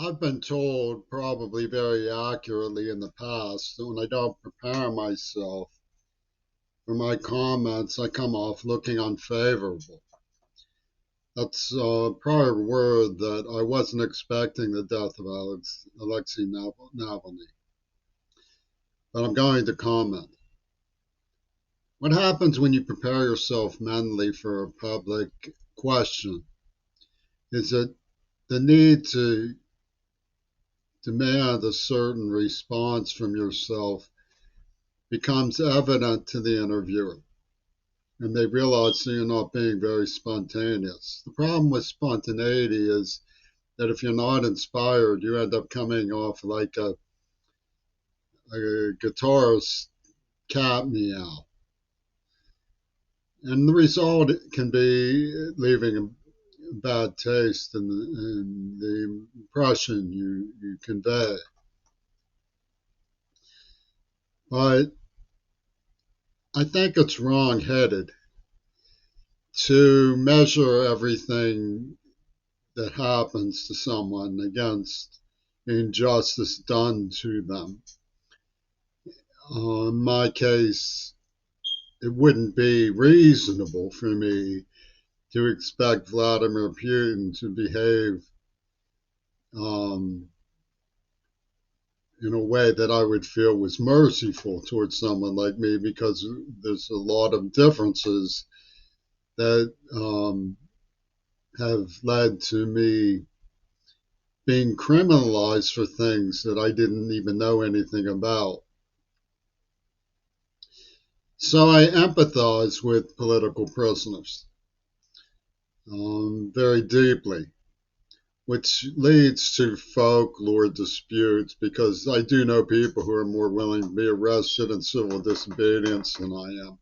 I've been told, probably very accurately in the past, that when I don't prepare myself for my comments, I come off looking unfavorable. That's a prior word that I wasn't expecting the death of Alexei Navalny, but I'm going to comment. What happens when you prepare yourself mentally for a public question is that the need to demand a certain response from yourself becomes evident to the interviewer, and they realize that you're not being very spontaneous. The problem with spontaneity is that if you're not inspired, you end up coming off like a guitarist cat meow. And the result can be leaving a bad taste in the impression you convey. But I think it's wrong headed to measure everything that happens to someone against injustice done to them. In my case, it wouldn't be reasonable for me to expect Vladimir Putin to behave um, in a way that I would feel was merciful towards someone like me, because there's a lot of differences that have led to me being criminalized for things that I didn't even know anything about. So I empathize with political prisoners very deeply, which leads to folklore disputes, because I do know people who are more willing to be arrested in civil disobedience than I am.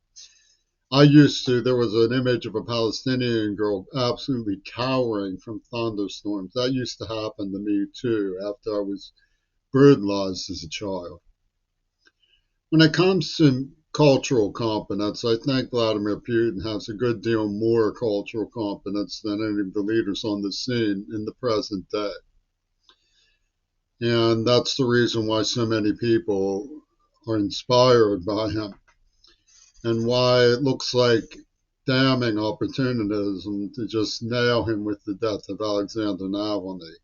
There was an image of a Palestinian girl absolutely cowering from thunderstorms. That used to happen to me too after I was brutalized as a child. When it comes to cultural competence, I think Vladimir Putin has a good deal more cultural competence than any of the leaders on the scene in the present day. And that's the reason why so many people are inspired by him, and why it looks like damning opportunism to just nail him with the death of Alexander Navalny,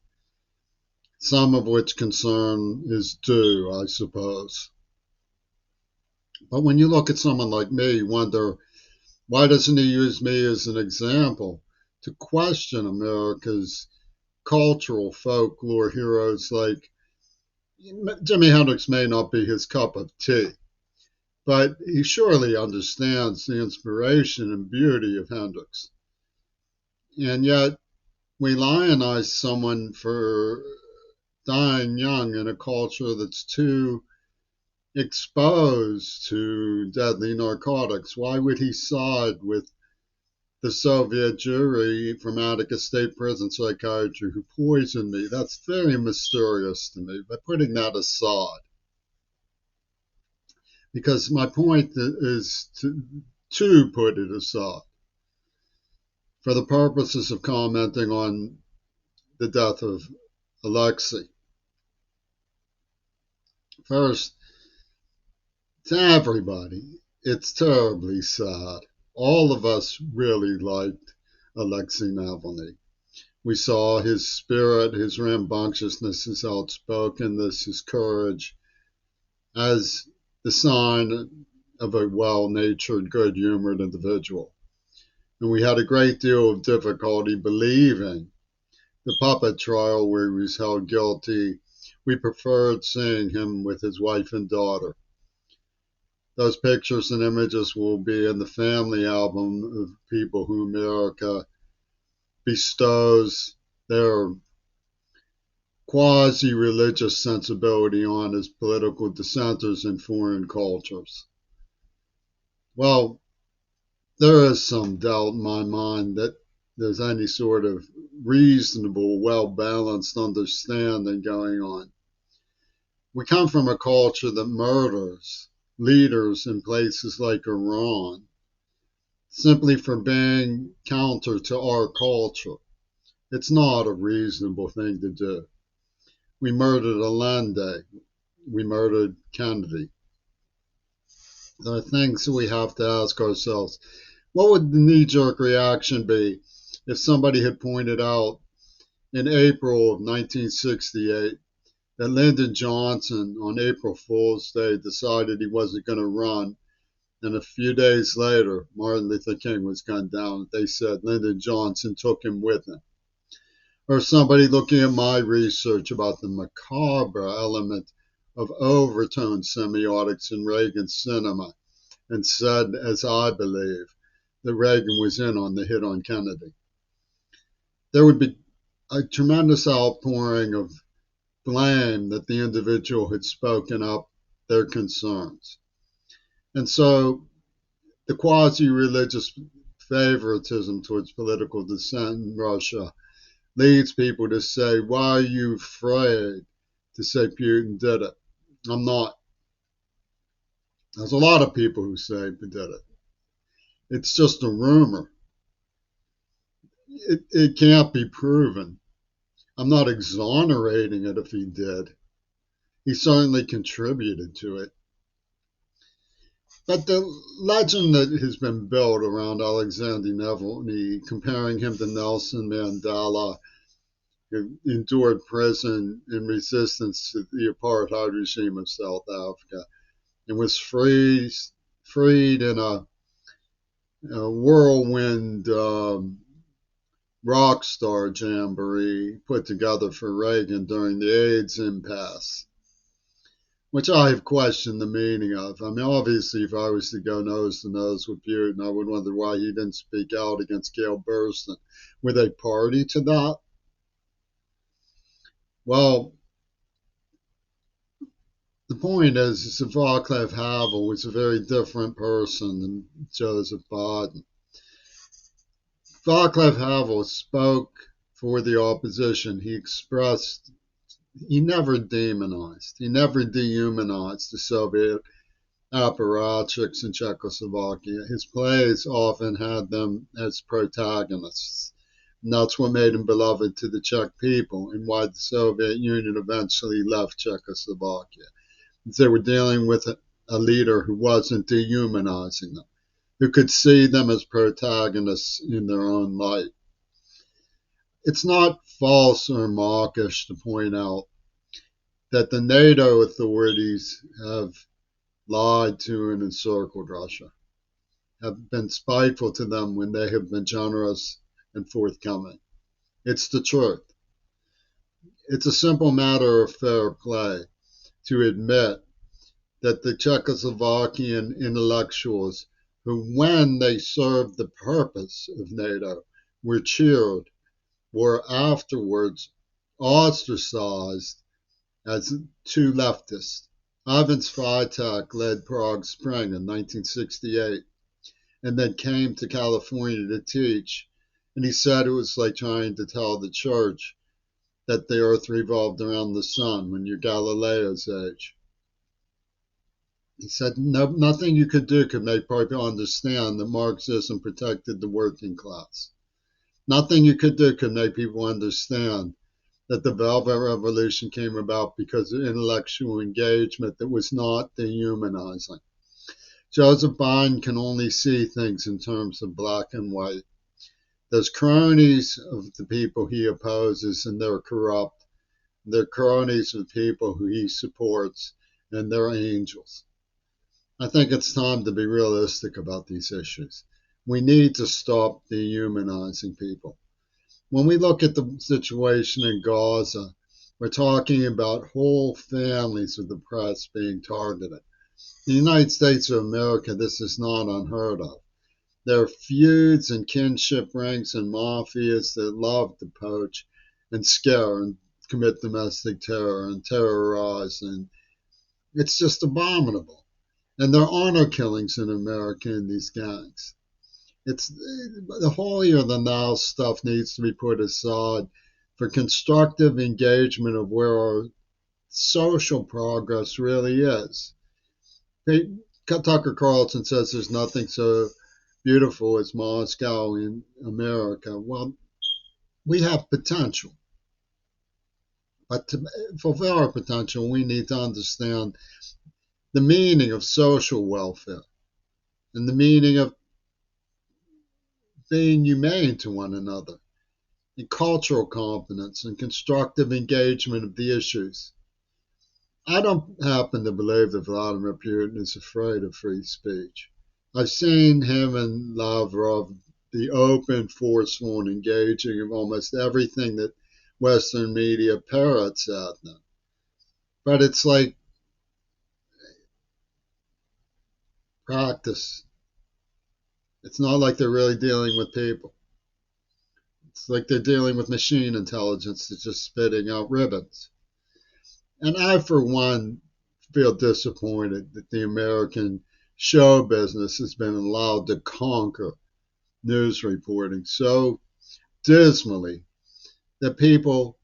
some of which concern is due, I suppose. But when you look at someone like me, you wonder, why doesn't he use me as an example to question America's cultural folklore heroes? Like, Jimi Hendrix may not be his cup of tea, but he surely understands the inspiration and beauty of Hendrix. And yet, we lionize someone for dying young in a culture that's too exposed to deadly narcotics. Why would he side with the Soviet jury from Attica State Prison Psychiatry who poisoned me? That's very mysterious to me. But putting that aside, because my point is to put it aside for the purposes of commenting on the death of Alexei. First, to everybody, it's terribly sad. All of us really liked Alexei Navalny. We saw his spirit, his rambunctiousness, his outspokenness, his courage as the sign of a well-natured, good-humored individual. And we had a great deal of difficulty believing the puppet trial where he was held guilty. We preferred seeing him with his wife and daughter. Those pictures and images will be in the family album of people who America bestows their quasi-religious sensibility on as political dissenters in foreign cultures. Well, there is some doubt in my mind that there's any sort of reasonable, well-balanced understanding going on. We come from a culture that murders leaders in places like Iran simply for being counter to our culture. It's not a reasonable thing to do. We murdered Allende. We murdered Kennedy. There are things that we have to ask ourselves. What would the knee-jerk reaction be if somebody had pointed out in April of 1968 that Lyndon Johnson on April Fool's Day decided he wasn't going to run, and a few days later Martin Luther King was gunned down? They said Lyndon Johnson took him with him. Or somebody looking at my research about the macabre element of overtone semiotics in Reagan cinema and said, as I believe, that Reagan was in on the hit on Kennedy. There would be a tremendous outpouring of blame that the individual had spoken up their concerns. And so the quasi-religious favoritism towards political dissent in Russia leads people to say, why are you afraid to say Putin did it? I'm not. There's a lot of people who say he did it. It's just a rumor. It can't be proven. I'm not exonerating it if he did. He certainly contributed to it. But the legend that has been built around Alexander Navalny, comparing him to Nelson Mandela, who endured prison in resistance to the apartheid regime of South Africa and was freed in a whirlwind rock star jamboree put together for Reagan during the AIDS impasse, which I have questioned the meaning of. I mean, obviously, if I was to go nose to nose with Putin, I would wonder why he didn't speak out against Gail Burston. Were they party to that? Well, the point is that Václav Havel was a very different person than Joseph Biden. Václav Havel spoke for the opposition. He expressed, he never demonized, he never dehumanized the Soviet apparatchiks in Czechoslovakia. His plays often had them as protagonists. And that's what made him beloved to the Czech people and why the Soviet Union eventually left Czechoslovakia. They were dealing with a leader who wasn't dehumanizing them, who could see them as protagonists in their own light. It's not false or mawkish to point out that the NATO authorities have lied to and encircled Russia, have been spiteful to them when they have been generous and forthcoming. It's the truth. It's a simple matter of fair play to admit that the Czechoslovakian intellectuals who, when they served the purpose of NATO, were cheered, were afterwards ostracized as too leftist. Ivan Swiatek led Prague Spring in 1968 and then came to California to teach. And he said it was like trying to tell the church that the earth revolved around the sun when you're Galileo's age. He said nothing you could do could make people understand that Marxism protected the working class. Nothing you could do could make people understand that the Velvet Revolution came about because of intellectual engagement that was not dehumanizing. Joseph Biden can only see things in terms of black and white. There's cronies of the people he opposes, and they're corrupt. They're cronies of people who he supports, and they're angels. I think it's time to be realistic about these issues. We need to stop dehumanizing people. When we look at the situation in Gaza, we're talking about whole families of the press being targeted. In the United States of America, this is not unheard of. There are feuds and kinship rings and mafias that love to poach and scare and commit domestic terror and terrorize, and it's just abominable. And there are honor killings in America in these gangs. It's the holier than thou stuff needs to be put aside for constructive engagement of where our social progress really is. Tucker Carlson says there's nothing so beautiful as Moscow in America. Well, we have potential. But to fulfill our potential, we need to understand the meaning of social welfare and the meaning of being humane to one another, and cultural competence and constructive engagement of the issues. I don't happen to believe that Vladimir Putin is afraid of free speech. I've seen him and Lavrov be open, forceful, and engaging in almost everything that Western media parrots at them. But it's like practice. It's not like they're really dealing with people. It's like they're dealing with machine intelligence that's just spitting out ribbons. And I, for one, feel disappointed that the American show business has been allowed to conquer news reporting so dismally that people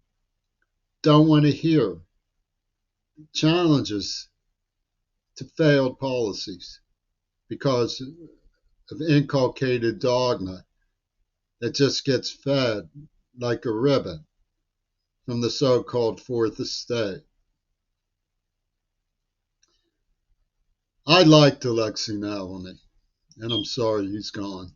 don't want to hear challenges to failed policies because of inculcated dogma that just gets fed like a ribbon from the so called Fourth Estate. I liked Alexei Navalny, and I'm sorry he's gone.